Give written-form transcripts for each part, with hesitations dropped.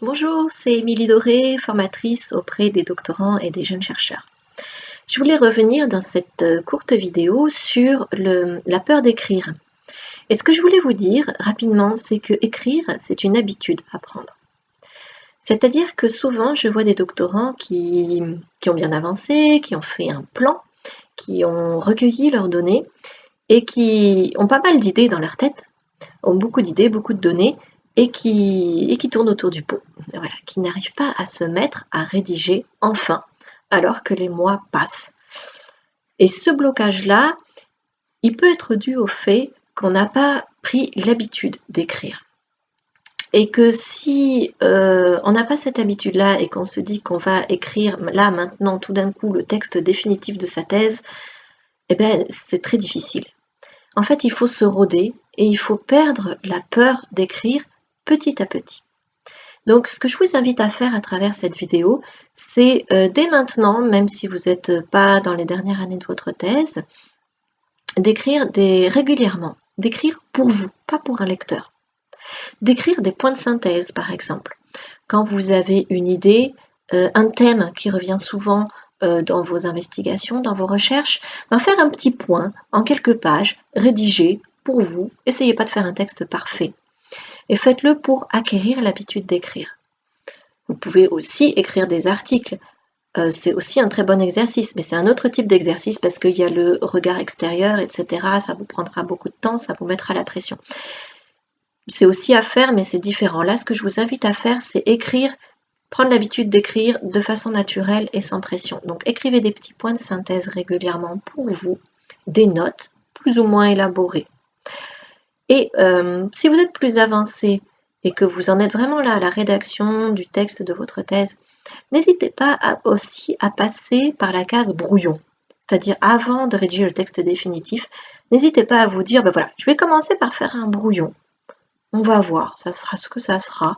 Bonjour, c'est Émilie Doré, formatrice auprès des doctorants et des jeunes chercheurs. Je voulais revenir dans cette courte vidéo sur la peur d'écrire. Et ce que je voulais vous dire rapidement, c'est que écrire, c'est une habitude à prendre. C'est-à-dire que souvent, je vois des doctorants qui ont bien avancé, qui ont fait un plan, qui ont recueilli leurs données et qui ont pas mal d'idées dans leur tête, ont beaucoup d'idées, beaucoup de données, et qui tournent autour du pot. Voilà, qui n'arrivent pas à se mettre à rédiger enfin, alors que les mois passent. Et ce blocage-là, il peut être dû au fait qu'on n'a pas pris l'habitude d'écrire. Et que si on n'a pas cette habitude-là et qu'on se dit qu'on va écrire là, maintenant, tout d'un coup, le texte définitif de sa thèse, eh ben, c'est très difficile. En fait, il faut se rôder et il faut perdre la peur d'écrire petit à petit. Donc, ce que je vous invite à faire à travers cette vidéo, c'est dès maintenant, même si vous n'êtes pas dans les dernières années de votre thèse, d'écrire régulièrement, d'écrire pour vous, pas pour un lecteur. D'écrire des points de synthèse, par exemple. Quand vous avez une idée, un thème qui revient souvent dans vos investigations, dans vos recherches, faire un petit point en quelques pages, rédigé pour vous. Essayez pas de faire un texte parfait. Et faites-le pour acquérir l'habitude d'écrire. Vous pouvez aussi écrire des articles. C'est aussi un très bon exercice, mais c'est un autre type d'exercice parce qu'il y a le regard extérieur, etc. Ça vous prendra beaucoup de temps, ça vous mettra la pression. C'est aussi à faire, mais c'est différent. Là, ce que je vous invite à faire, c'est écrire, prendre l'habitude d'écrire de façon naturelle et sans pression. Donc, écrivez des petits points de synthèse régulièrement pour vous, des notes plus ou moins élaborées. Et si vous êtes plus avancé et que vous en êtes vraiment là à la rédaction du texte de votre thèse, n'hésitez pas aussi à passer par la case brouillon. C'est-à-dire avant de rédiger le texte définitif, n'hésitez pas à vous dire, ben voilà, je vais commencer par faire un brouillon. On va voir, ça sera ce que ça sera.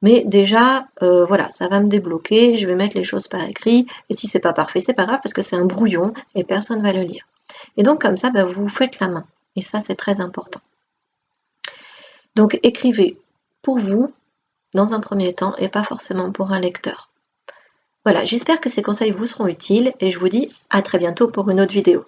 Mais déjà, voilà, ça va me débloquer, je vais mettre les choses par écrit, et si c'est pas parfait, c'est pas grave parce que c'est un brouillon et personne ne va le lire. Et donc comme ça, ben, vous vous faites la main. Et ça, c'est très important. Donc écrivez pour vous, dans un premier temps, et pas forcément pour un lecteur. Voilà, j'espère que ces conseils vous seront utiles, et je vous dis à très bientôt pour une autre vidéo.